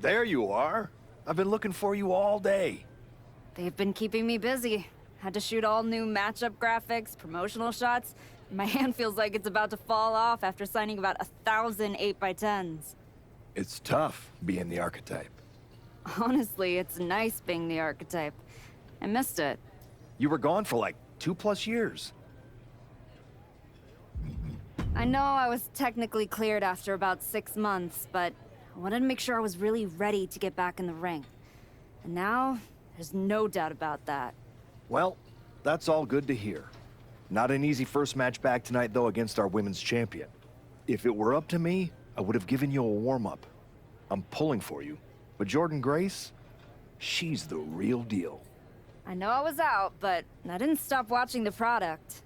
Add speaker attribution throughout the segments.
Speaker 1: There you are. I've been looking for you all day.
Speaker 2: They've been keeping me busy. Had to shoot all new matchup graphics, promotional shots. My hand feels like it's about to fall off after signing about 1,000 8x10s.
Speaker 1: It's tough being the archetype.
Speaker 2: Honestly, it's nice being the archetype. I missed it.
Speaker 1: You were gone for like 2+ years.
Speaker 2: I know I was technically cleared after about 6 months, but I wanted to make sure I was really ready to get back in the ring. And now, there's no doubt about that.
Speaker 1: Well, that's all good to hear. Not an easy first match back tonight, though, against our women's champion. If it were up to me, I would have given you a warm-up. I'm pulling for you. But Jordan Grace, she's the real deal.
Speaker 2: I know I was out, but I didn't stop watching the product.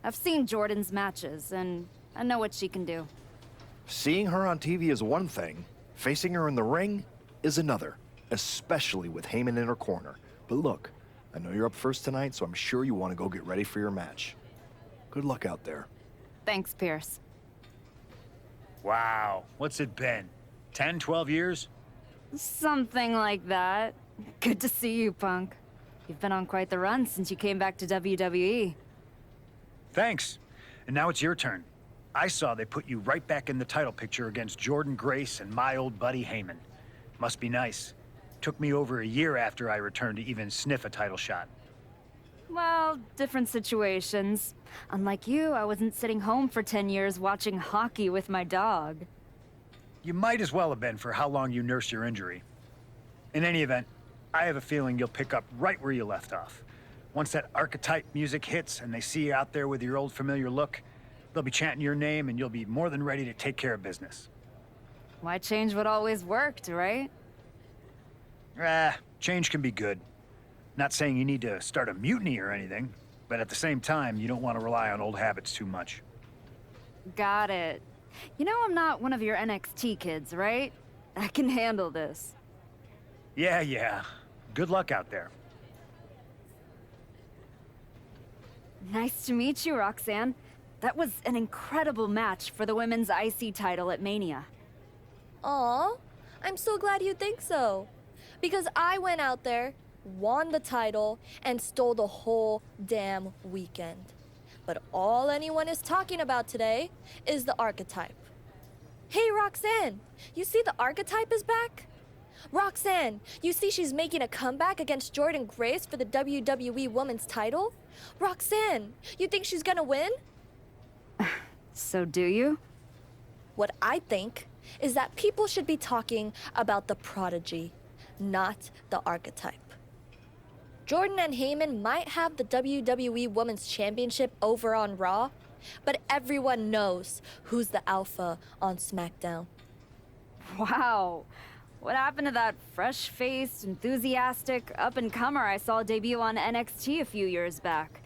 Speaker 2: I've seen Jordan's matches, and I know what she can do.
Speaker 1: Seeing her on TV is one thing. Facing her in the ring is another, especially with Heyman in her corner. But look, I know you're up first tonight, so I'm sure you want to go get ready for your match. Good luck out there.
Speaker 2: Thanks, Pierce.
Speaker 3: Wow, what's it been? 10, 12 years?
Speaker 2: Something like that. Good to see you, Punk. You've been on quite the run since you came back to WWE.
Speaker 3: Thanks. And now it's your turn. I saw they put you right back in the title picture against Jordan Grace and my old buddy Heyman. Must be nice. Took me over a year after I returned to even sniff a title shot.
Speaker 2: Well, different situations. Unlike you, I wasn't sitting home for 10 years watching hockey with my dog.
Speaker 3: You might as well have been for how long you nursed your injury. In any event, I have a feeling you'll pick up right where you left off. Once that archetype music hits and they see you out there with your old familiar look, they'll be chanting your name and you'll be more than ready to take care of business.
Speaker 2: Why change what always worked, right?
Speaker 3: Change can be good. Not saying you need to start a mutiny or anything, but at the same time, you don't want to rely on old habits too much.
Speaker 2: Got it. You know I'm not one of your NXT kids, right? I can handle this.
Speaker 3: Yeah. Good luck out there.
Speaker 2: Nice to meet you, Roxanne. That was an incredible match for the women's IC title at Mania.
Speaker 4: Aw, I'm so glad you think so. Because I went out there, won the title, and stole the whole damn weekend. But all anyone is talking about today is the archetype. Hey, Roxanne, you see the archetype is back? Roxanne, you see she's making a comeback against Jordan Grace for the WWE Women's title? Roxanne, you think she's gonna win?
Speaker 2: So do you?
Speaker 4: What I think is that people should be talking about the prodigy, not the archetype. Jordan and Heyman might have the WWE Women's Championship over on Raw, but everyone knows who's the alpha on SmackDown.
Speaker 2: Wow. What happened to that fresh-faced, enthusiastic up-and-comer I saw debut on NXT a few years back?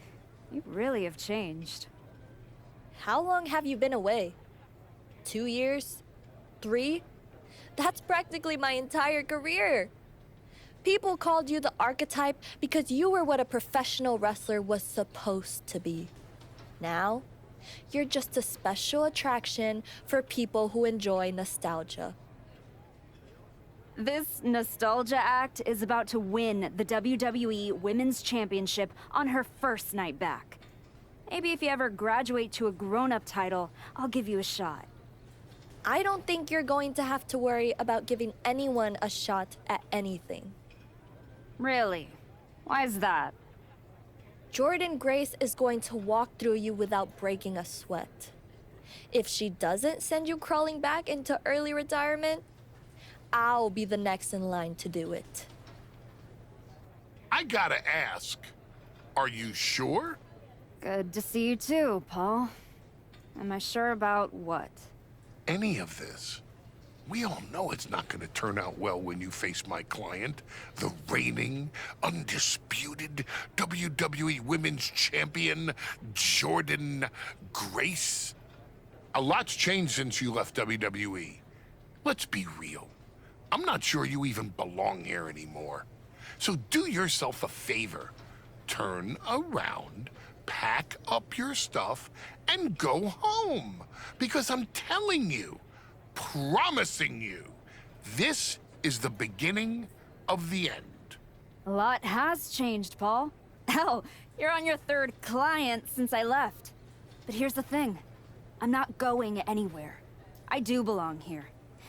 Speaker 2: You really have changed.
Speaker 4: How long have you been away? 2 years? 3? That's practically my entire career. People called you the archetype because you were what a professional wrestler was supposed to be. Now, you're just a special attraction for people who enjoy nostalgia.
Speaker 2: This nostalgia act is about to win the WWE Women's Championship on her first night back. Maybe if you ever graduate to a grown-up title, I'll give you a shot.
Speaker 4: I don't think you're going to have to worry about giving anyone a shot at anything.
Speaker 2: Really? Why is that?
Speaker 4: Jordan Grace is going to walk through you without breaking a sweat. If she doesn't send you crawling back into early retirement, I'll be the next in line to do it.
Speaker 5: I gotta ask, are you sure?
Speaker 2: Good to see you too, Paul. Am I sure about what?
Speaker 5: Any of this? We all know it's not gonna turn out well when you face my client, the reigning, undisputed WWE Women's Champion, Jordan Grace. A lot's changed since you left WWE. Let's be real. I'm not sure you even belong here anymore. So do yourself a favor. Turn around, pack up your stuff, and go home. Because I'm telling you, promising you, this is the beginning of the end.
Speaker 2: A lot has changed, Paul. Hell, you're on your third client since I left. But here's the thing. I'm not going anywhere. I do belong here.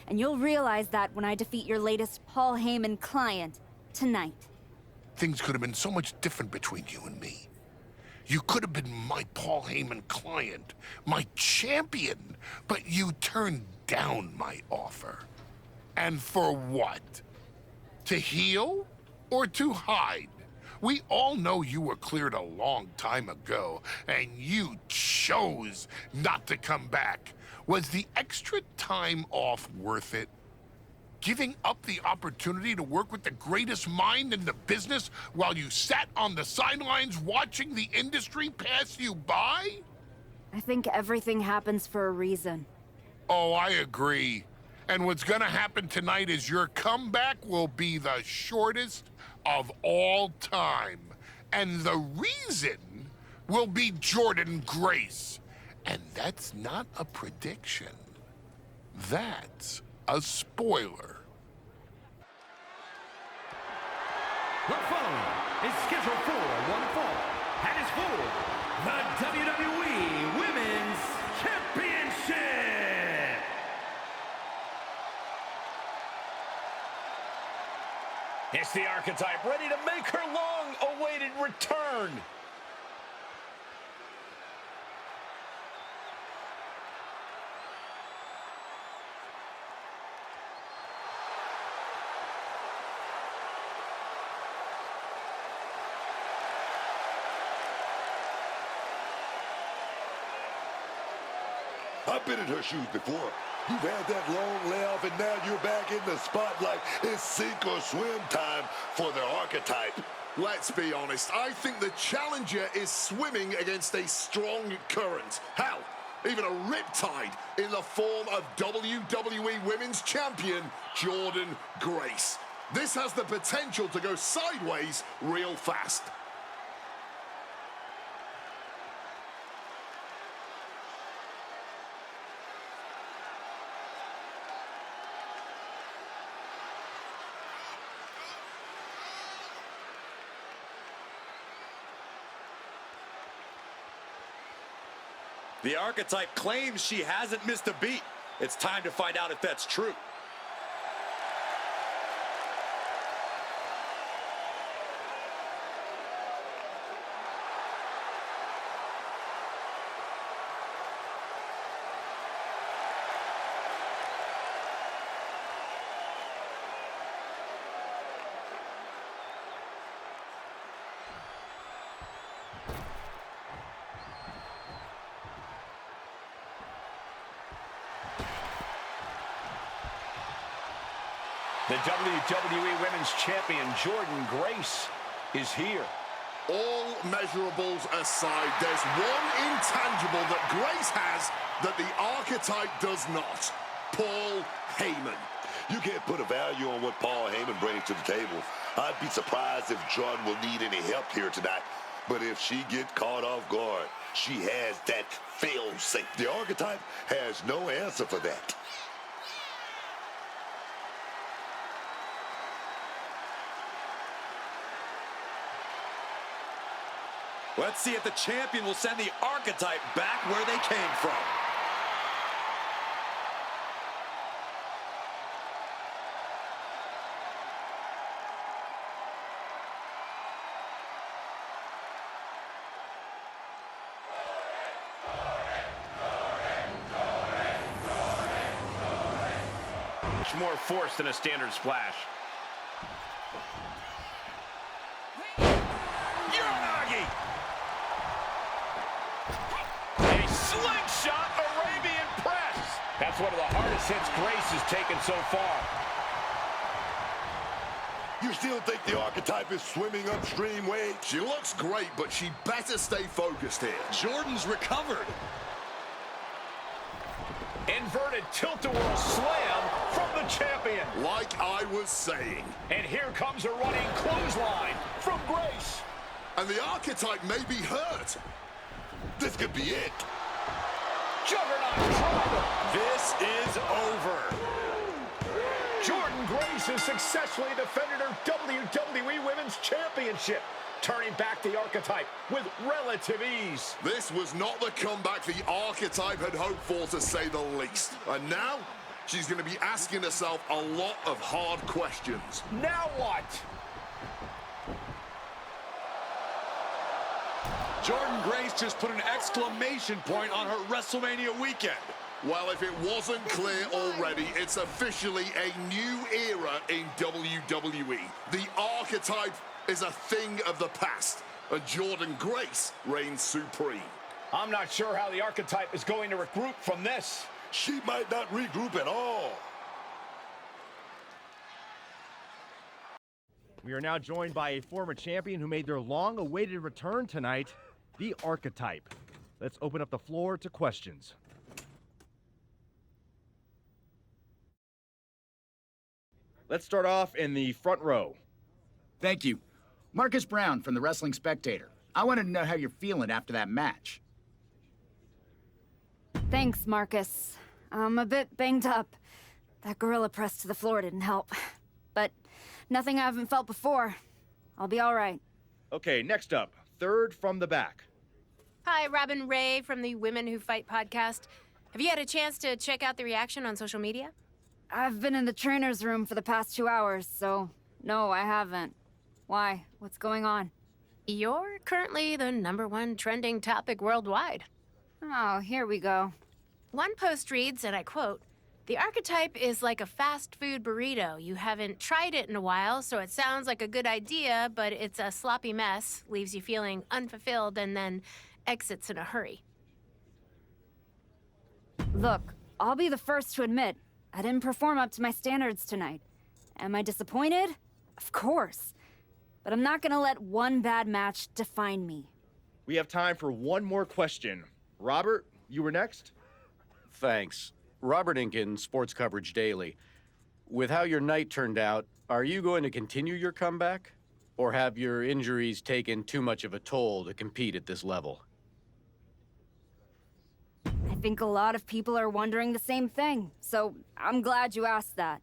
Speaker 2: And you'll realize that when I defeat your latest Paul Heyman client tonight.
Speaker 5: Things could have been so much different between you and me. You could have been my Paul Heyman client, my champion, but you turned down my offer. And for what? To heal or to hide? We all know you were cleared a long time ago, and you chose not to come back. Was the extra time off worth it? Giving up the opportunity to work with the greatest mind in the business while you sat on the sidelines watching the industry pass you by?
Speaker 2: I think everything happens for a reason.
Speaker 5: Oh, I agree. And what's gonna happen tonight is your comeback will be the shortest of all time. And the reason will be Jordan Grace. And that's not a prediction. That's a spoiler.
Speaker 6: The following is scheduled for one fall and is for the WWE Women's Championship. It's the Archetype ready to make her long-awaited return.
Speaker 7: I've been in her shoes before. You've had that long layoff, and now you're back in the spotlight. It's sink or swim time for the Archetype.
Speaker 8: Let's be honest, I think the challenger is swimming against a strong current. Hell, even a riptide in the form of WWE Women's Champion Jordan Grace. This has the potential to go sideways real fast.
Speaker 9: The Archetype claims she hasn't missed a beat. It's time to find out if that's true.
Speaker 6: The WWE Women's Champion, Jordan Grace, is here.
Speaker 8: All measurables aside, there's one intangible that Grace has that the Archetype does not. Paul Heyman.
Speaker 7: You can't put a value on what Paul Heyman brings to the table. I'd be surprised if Jordan will need any help here tonight. But if she gets caught off guard, she has that fail-safe. The Archetype has no answer for that.
Speaker 9: Let's see if the champion will send the Archetype back where they came from.
Speaker 6: Much more force than a standard splash. Uranagi! A slingshot Arabian press! That's one of the hardest hits Grace has taken so far.
Speaker 7: You still think the Archetype is swimming upstream, Wade?
Speaker 8: She looks great, but she better stay focused here.
Speaker 9: Jordan's recovered.
Speaker 6: Inverted tilt-a-whirl slam from the champion.
Speaker 8: Like I was saying.
Speaker 6: And here comes a running clothesline from Grace.
Speaker 8: And the Archetype may be hurt.
Speaker 7: This could be it.
Speaker 6: Juggernaut driver.
Speaker 9: This is over.
Speaker 10: Jordan Grace has successfully defended her WWE Women's Championship, turning back the archetype with relative ease.
Speaker 8: This was not the comeback the archetype had hoped for, to say the least. And now, she's going to be asking herself a lot of hard questions.
Speaker 10: Now what?
Speaker 9: Jordan Grace just put an exclamation point on her WrestleMania weekend.
Speaker 8: Well, if it wasn't clear already, it's officially a new era in WWE. The archetype is a thing of the past, and Jordan Grace reigns supreme.
Speaker 10: I'm not sure how the archetype is going to regroup from this.
Speaker 7: She might not regroup at all.
Speaker 11: We are now joined by a former champion who made their long-awaited return tonight, the Archetype. Let's open up the floor to questions. Let's start off in the front row.
Speaker 12: Thank you. Marcus Brown from the Wrestling Spectator. I wanted to know how you're feeling after that match.
Speaker 2: Thanks, Marcus. I'm a bit banged up. That gorilla press to the floor didn't help. But nothing I haven't felt before. I'll be all right.
Speaker 11: Okay, next up, third from the back.
Speaker 13: Hi, Robin Ray from the Women Who Fight podcast. Have you had a chance to check out the reaction on social media?
Speaker 2: I've been in the trainer's room for the past 2 hours, so no, I haven't. Why? What's going on?
Speaker 13: You're currently the #1 trending topic worldwide.
Speaker 2: Oh, here we go.
Speaker 13: One post reads, and I quote, "The archetype is like a fast food burrito. You haven't tried it in a while, so it sounds like a good idea, but it's a sloppy mess, leaves you feeling unfulfilled, and then exits in a hurry."
Speaker 2: Look, I'll be the first to admit, I didn't perform up to my standards tonight. Am I disappointed? Of course. But I'm not gonna let one bad match define me.
Speaker 11: We have time for one more question. Robert, you were next?
Speaker 14: Thanks. Robert Inkin, Sports Coverage Daily. With how your night turned out, are you going to continue your comeback? Or have your injuries taken too much of a toll to compete at this level?
Speaker 2: I think a lot of people are wondering the same thing, so I'm glad you asked that.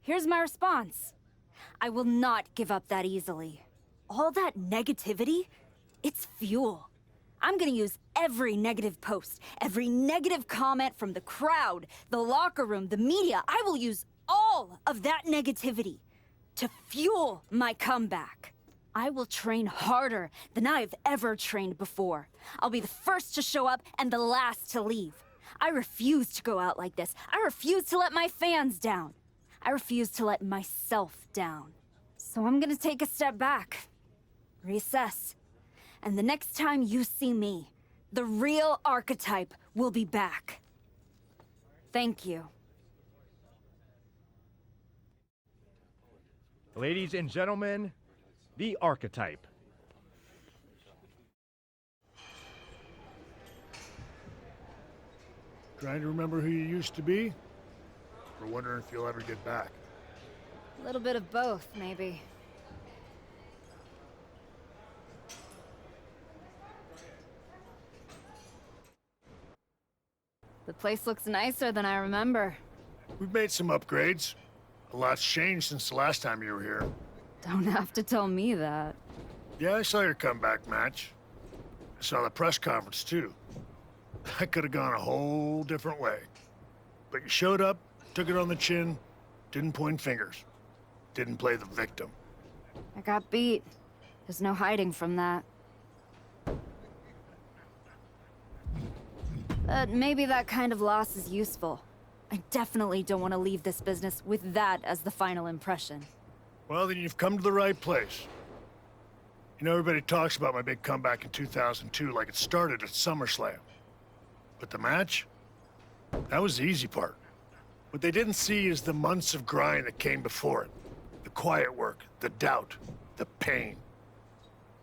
Speaker 2: Here's my response. I will not give up that easily. All that negativity, it's fuel. I'm gonna use every negative post, every negative comment from the crowd, the locker room, the media. I will use all of that negativity to fuel my comeback. I will train harder than I've ever trained before. I'll be the first to show up and the last to leave. I refuse to go out like this. I refuse to let my fans down. I refuse to let myself down. So I'm gonna take a step back, reassess, and the next time you see me, the real archetype will be back. Thank you.
Speaker 11: Ladies and gentlemen, the Archetype.
Speaker 15: Trying to remember who you used to be? Or wondering if you'll ever get back?
Speaker 2: A little bit of both, maybe. The place looks nicer than I remember.
Speaker 15: We've made some upgrades. A lot's changed since the last time you were here.
Speaker 2: Don't have to tell me that.
Speaker 15: Yeah, I saw your comeback match. I saw the press conference, too. I could have gone a whole different way. But you showed up, took it on the chin, didn't point fingers. Didn't play the victim.
Speaker 2: I got beat. There's no hiding from that. But maybe that kind of loss is useful. I definitely don't want to leave this business with that as the final impression.
Speaker 15: Well, then you've come to the right place. You know, everybody talks about my big comeback in 2002 like it started at SummerSlam. But the match? That was the easy part. What they didn't see is the months of grind that came before it. The quiet work, the doubt, the pain.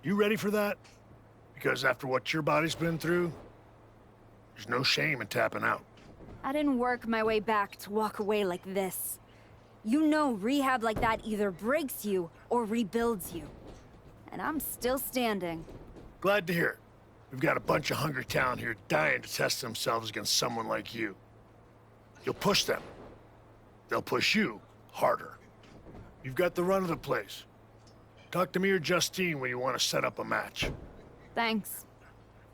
Speaker 15: You ready for that? Because after what your body's been through, there's no shame in tapping out.
Speaker 2: I didn't work my way back to walk away like this. You know rehab like that either breaks you or rebuilds you. And I'm still standing.
Speaker 15: Glad to hear it. We've got a bunch of hungry talent here dying to test themselves against someone like you. You'll push them. They'll push you. harder. You've got the run of the place. Talk to me or Justine when you want to set up a match.
Speaker 2: Thanks.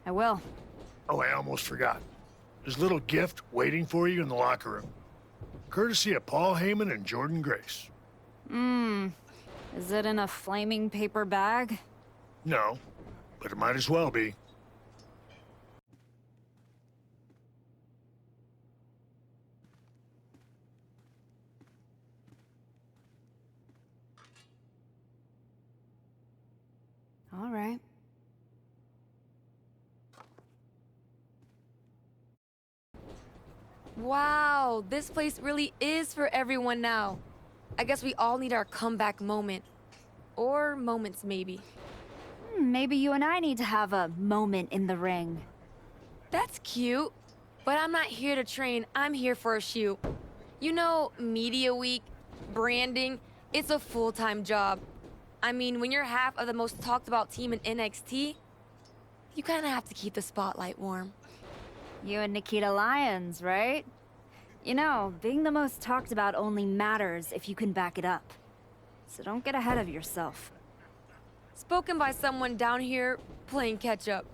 Speaker 2: I will.
Speaker 15: Oh, I almost forgot. There's a little gift waiting for you in the locker room. Courtesy of Paul Heyman and Jordan Grace.
Speaker 2: Is it in a flaming paper bag?
Speaker 15: No, but it might as well be.
Speaker 2: All right.
Speaker 4: Wow, this place really is for everyone now. I guess we all need our comeback moment. Or moments, maybe.
Speaker 2: Maybe you and I need to have a moment in the ring.
Speaker 4: That's cute. But I'm not here to train, I'm here for a shoot. You know, media week, branding, it's a full-time job. I mean, when you're half of the most talked about team in NXT, you kinda have to keep the spotlight warm.
Speaker 2: You and Nikita Lyons, right? You know, being the most talked about only matters if you can back it up. So don't get ahead of yourself.
Speaker 4: Spoken by someone down here playing catch-up.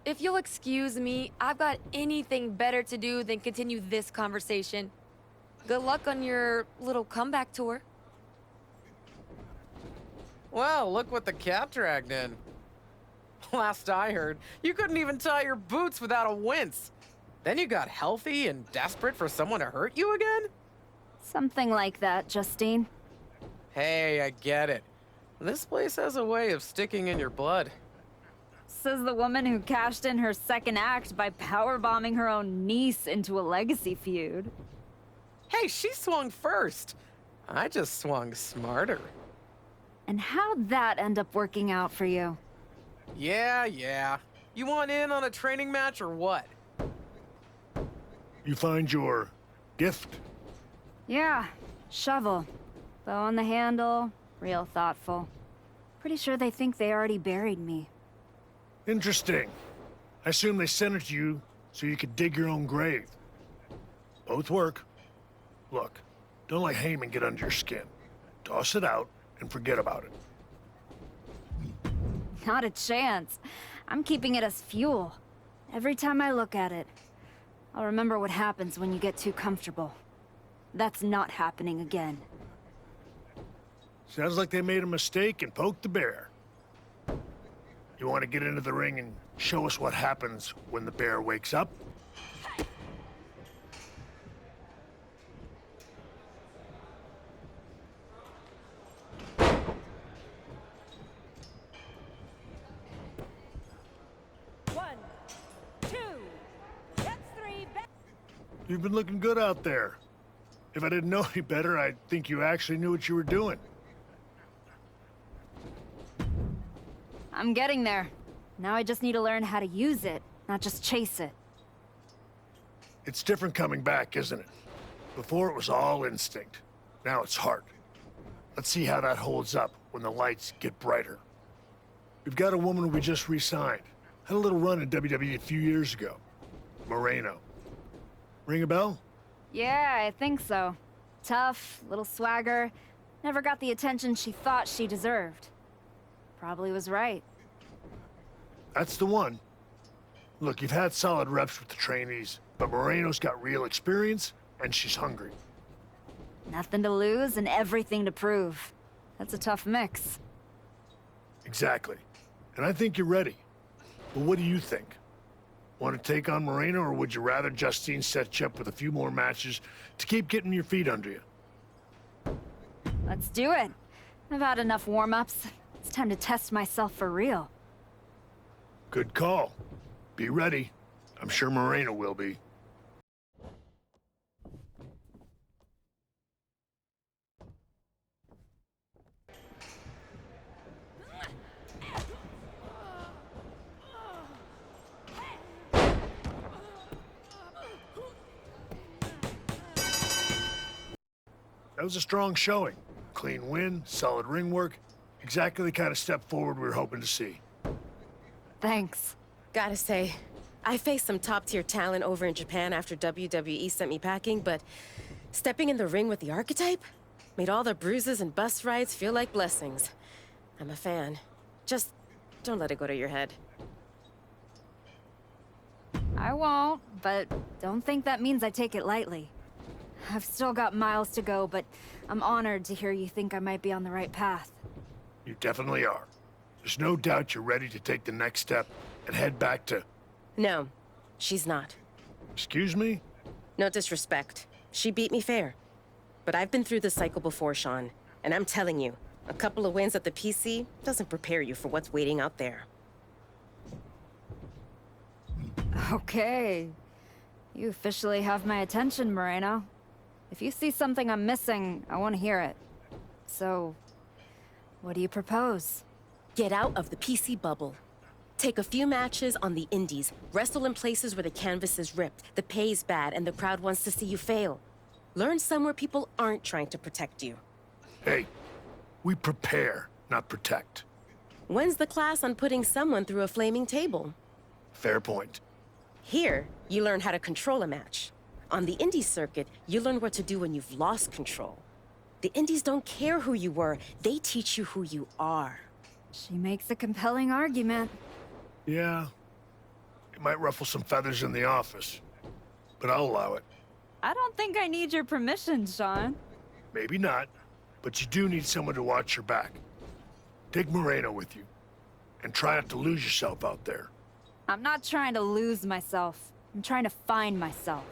Speaker 4: If you'll excuse me, I've got anything better to do than continue this conversation. Good luck on your little comeback tour.
Speaker 16: Well, look what the cat dragged in. Last I heard, you couldn't even tie your boots without a wince. Then you got healthy and desperate for someone to hurt you again?
Speaker 2: Something like that, Justine.
Speaker 16: Hey, I get it. This place has a way of sticking in your blood.
Speaker 2: Says the woman who cashed in her second act by powerbombing her own niece into a legacy feud.
Speaker 16: Hey, she swung first. I just swung smarter.
Speaker 2: And how'd that end up working out for you?
Speaker 16: Yeah. You want in on a training match or what?
Speaker 15: You find your gift?
Speaker 2: Yeah, shovel. Bow on the handle, real thoughtful. Pretty sure they think they already buried me.
Speaker 15: Interesting. I assume they sent it to you so you could dig your own grave. Both work. Look, don't let Heyman get under your skin. Toss it out and forget about it.
Speaker 2: Not a chance. I'm keeping it as fuel. Every time I look at it, I'll remember what happens when you get too comfortable. That's not happening again.
Speaker 15: Sounds like they made a mistake and poked the bear. You want to get into the ring and show us what happens when the bear wakes up? You've been looking good out there. If I didn't know any better, I'd think you actually knew what you were doing.
Speaker 2: I'm getting there. Now I just need to learn how to use it, not just chase it.
Speaker 15: It's different coming back, isn't it? Before it was all instinct. Now it's heart. Let's see how that holds up when the lights get brighter. We've got a woman we just re-signed. Had a little run in WWE a few years ago. Moreno. Ring a bell?
Speaker 2: Yeah, I think so. Tough, little swagger. Never got the attention she thought she deserved. Probably was right.
Speaker 15: That's the one. Look, you've had solid reps with the trainees, but Moreno's got real experience, and she's hungry.
Speaker 2: Nothing to lose and everything to prove. That's a tough mix.
Speaker 15: Exactly. And I think you're ready. But what do you think? Want to take on Moreno, or would you rather Justine set you up with a few more matches to keep getting your feet under you?
Speaker 2: Let's do it. I've had enough warm-ups. It's time to test myself for real.
Speaker 15: Good call. Be ready. I'm sure Moreno will be. That was a strong showing. Clean win, solid ring work. Exactly the kind of step forward we were hoping to see.
Speaker 2: Thanks.
Speaker 17: Gotta say, I faced some top-tier talent over in Japan after WWE sent me packing, but stepping in the ring with the Archetype? Made all the bruises and bus rides feel like blessings. I'm a fan. Just don't let it go to your head.
Speaker 2: I won't, but don't think that means I take it lightly. I've still got miles to go, but I'm honored to hear you think I might be on the right path.
Speaker 15: You definitely are. There's no doubt you're ready to take the next step and head back to...
Speaker 17: No, she's not.
Speaker 15: Excuse me?
Speaker 17: No disrespect. She beat me fair. But I've been through this cycle before, Sean. And I'm telling you, a couple of wins at the PC doesn't prepare you for what's waiting out there.
Speaker 2: Okay. You officially have my attention, Moreno. If you see something I'm missing, I want to hear it. So, what do you propose?
Speaker 17: Get out of the PC bubble. Take a few matches on the indies. Wrestle in places where the canvas is ripped, the pay's bad, and the crowd wants to see you fail. Learn somewhere people aren't trying to protect you.
Speaker 15: Hey, we prepare, not protect.
Speaker 17: When's the class on putting someone through a flaming table?
Speaker 15: Fair point.
Speaker 17: Here, you learn how to control a match. On the indie circuit, you learn what to do when you've lost control. The indies don't care who you were, they teach you who you are.
Speaker 2: She makes a compelling argument.
Speaker 15: Yeah. It might ruffle some feathers in the office, but I'll allow it.
Speaker 2: I don't think I need your permission, Sean.
Speaker 15: Maybe not, but you do need someone to watch your back. Take Moreno with you, and try not to lose yourself out there.
Speaker 2: I'm not trying to lose myself. I'm trying to find myself.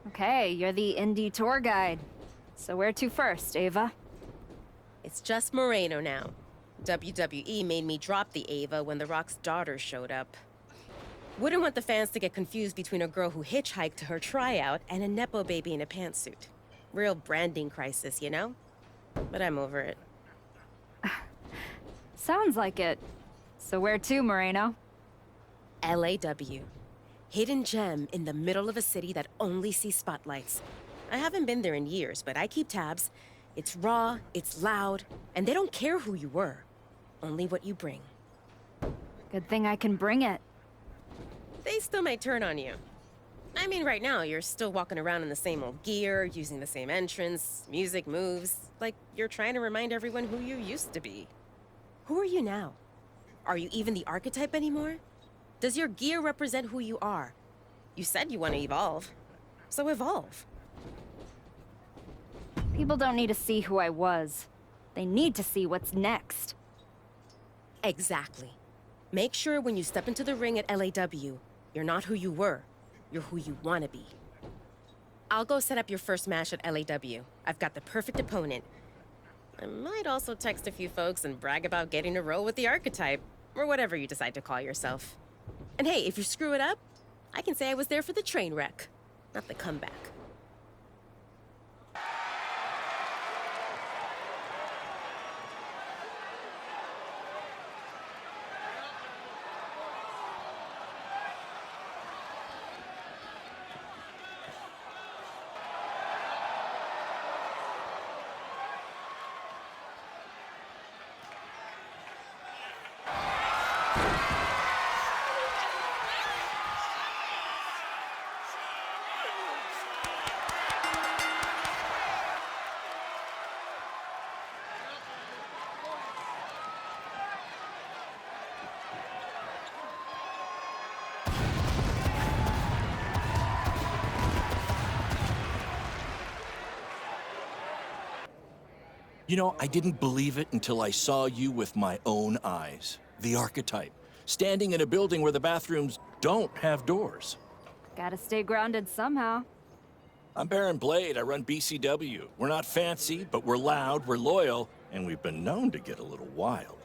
Speaker 2: Okay, you're the indie tour guide. So where to first, Ava?
Speaker 17: It's just Moreno now. WWE made me drop the Ava when The Rock's daughter showed up. Wouldn't want the fans to get confused between a girl who hitchhiked to her tryout and a Nepo baby in a pantsuit. Real branding crisis, you know? But I'm over it.
Speaker 2: Sounds like it. So where to, Moreno?
Speaker 17: LAW. Hidden gem in the middle of a city that only sees spotlights. I haven't been there in years, but I keep tabs. It's raw, it's loud, and they don't care who you were. Only what you bring.
Speaker 2: Good thing I can bring it.
Speaker 17: They still might turn on you. I mean, right now, you're still walking around in the same old gear, using the same entrance, music moves, like you're trying to remind everyone who you used to be. Who are you now? Are you even the archetype anymore? Does your gear represent who you are? You said you want to evolve, so evolve.
Speaker 2: People don't need to see who I was. They need to see what's next.
Speaker 17: Exactly. Make sure when you step into the ring at LAW, you're not who you were. You're who you want to be. I'll go set up your first match at LAW. I've got the perfect opponent. I might also text a few folks and brag about getting a role with the archetype, or whatever you decide to call yourself. And hey, if you screw it up, I can say I was there for the train wreck, not the comeback.
Speaker 18: You know, I didn't believe it until I saw you with my own eyes. The archetype, standing in a building where the bathrooms don't have doors.
Speaker 2: Gotta stay grounded somehow.
Speaker 18: I'm Baron Blade. I run BCW. We're not fancy, but we're loud, we're loyal, and we've been known to get a little wild.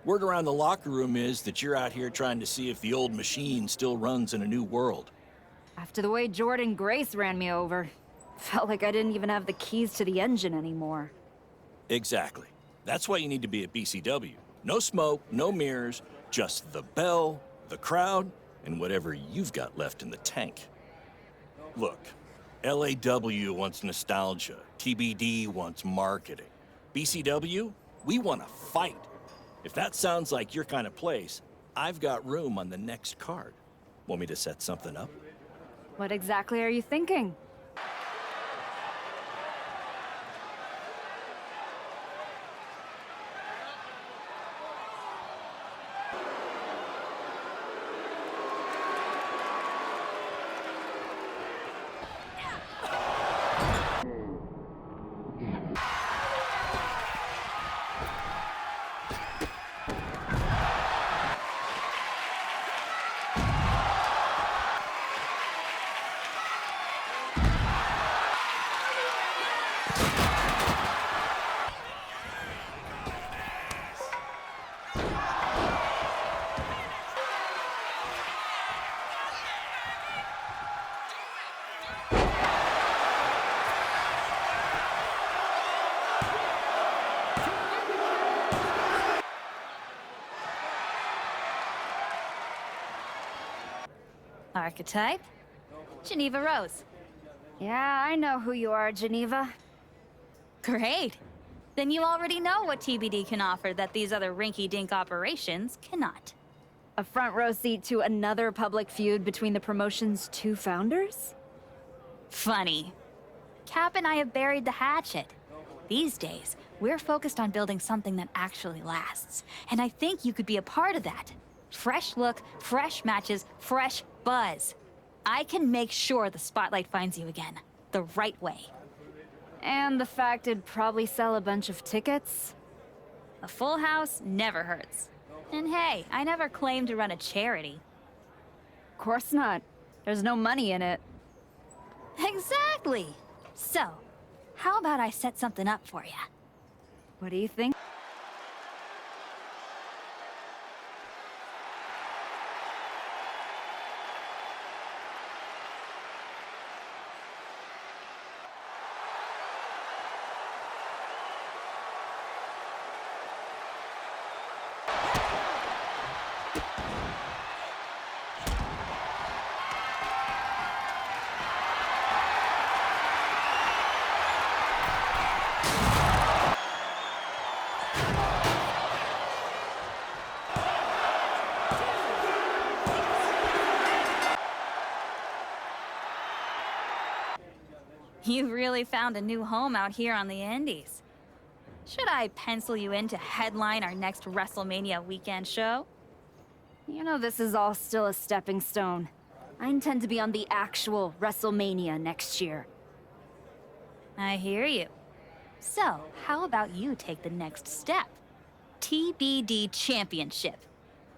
Speaker 18: Word around the locker room is that you're out here trying to see if the old machine still runs in a new world.
Speaker 2: After the way Jordan Grace ran me over, felt like I didn't even have the keys to the engine anymore.
Speaker 18: Exactly. That's why you need to be at BCW. No smoke, no mirrors, just the bell, the crowd, and whatever you've got left in the tank. Look, LAW wants nostalgia. TBD wants marketing. BCW, we want to fight. If that sounds like your kind of place, I've got room on the next card. Want me to set something up?
Speaker 2: What exactly are you thinking? Archetype. Geneva Rose. Yeah, I know who you are, Geneva. Great. Then you already know what TBD can offer that these other rinky-dink operations cannot. A front row seat to another public feud between the promotion's two founders? Funny. Cap and I have buried the hatchet. These days, we're focused on building something that actually lasts. And I think you could be a part of that. Fresh look, fresh matches, fresh buzz. I can make sure the spotlight finds you again. The right way. And the fact it'd probably sell a bunch of tickets? A full house never hurts. And hey, I never claimed to run a charity. Of course not. There's no money in it. Exactly! So, how about I set something up for you? What do you think? You've really found a new home out here on the Indies. Should I pencil you in to headline our next WrestleMania weekend show? You know this is all still a stepping stone. I intend to be on the actual WrestleMania next year. I hear you. So, how about you take the next step? TBD Championship.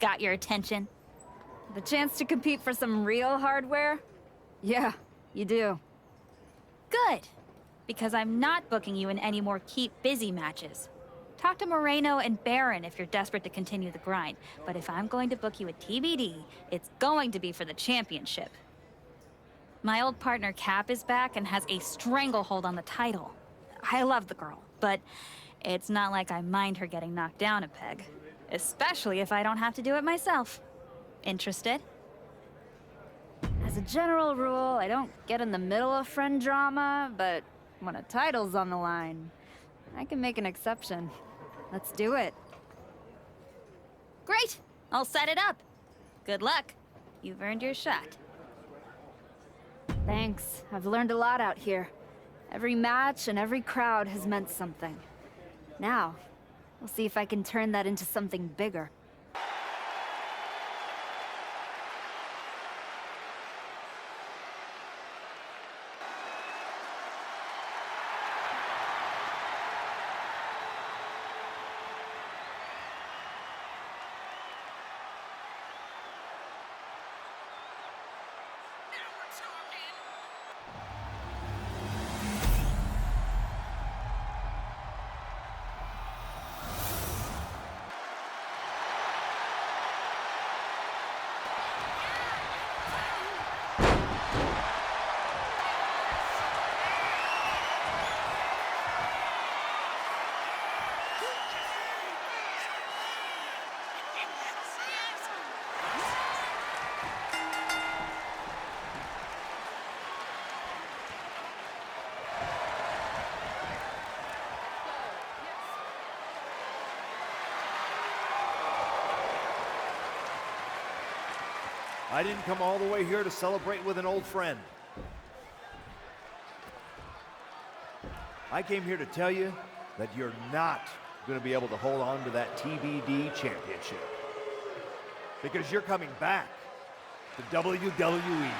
Speaker 2: Got your attention? The chance to compete for some real hardware? Yeah, you do. Good, because I'm not booking you in any more keep busy matches. Talk to Moreno and Baron if you're desperate to continue the grind, but if I'm going to book you at TBD, it's going to be for the championship. My old partner Cap is back and has a stranglehold on the title. I love the girl, but it's not like I mind her getting knocked down a peg, especially if I don't have to do it myself. Interested? As a general rule, I don't get in the middle of friend drama, but when a title's on the line, I can make an exception. Let's do it. Great! I'll set it up. Good luck. You've earned your shot. Thanks. I've learned a lot out here. Every match and every crowd has meant something. Now, we'll see if I can turn that into something bigger.
Speaker 1: I didn't come all the way here to celebrate with an old friend. I came here to tell you that you're not going to be able to hold on to that TBD championship. Because you're coming back to WWE.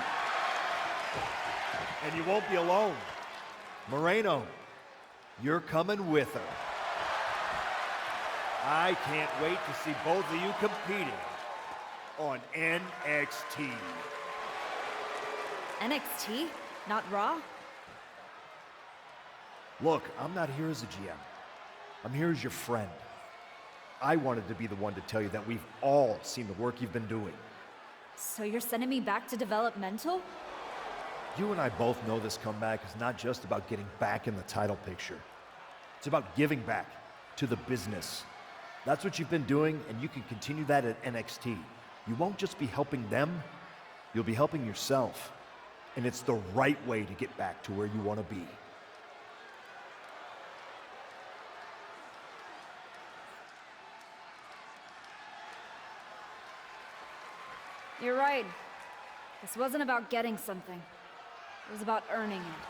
Speaker 1: And you won't be alone. Moreno, you're coming with her. I can't wait to see both of you competing on NXT.
Speaker 2: NXT? Not Raw?
Speaker 1: Look, I'm not here as a GM. I'm here as your friend. I wanted to be the one to tell you that we've all seen the work you've been doing.
Speaker 2: So you're sending me back to developmental?
Speaker 1: You and I both know this comeback is not just about getting back in the title picture. It's about giving back to the business. That's what you've been doing, and you can continue that at NXT. You won't just be helping them, You'll be helping yourself, and it's the right way to get back to where you want to be.
Speaker 2: You're right. This wasn't about getting something. It was about earning it.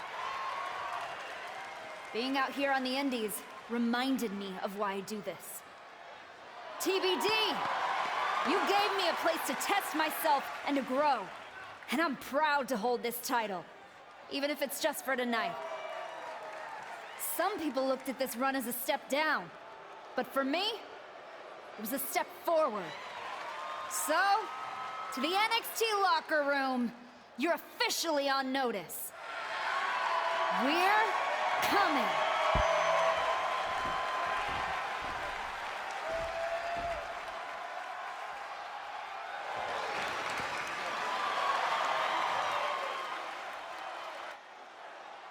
Speaker 2: Being out here on the Indies reminded me of why I do this. TBD! You gave me a place to test myself and to grow. And I'm proud to hold this title, even if it's just for tonight. Some people looked at this run as a step down, but for me, it was a step forward. So, to the NXT locker room, you're officially on notice. We're coming.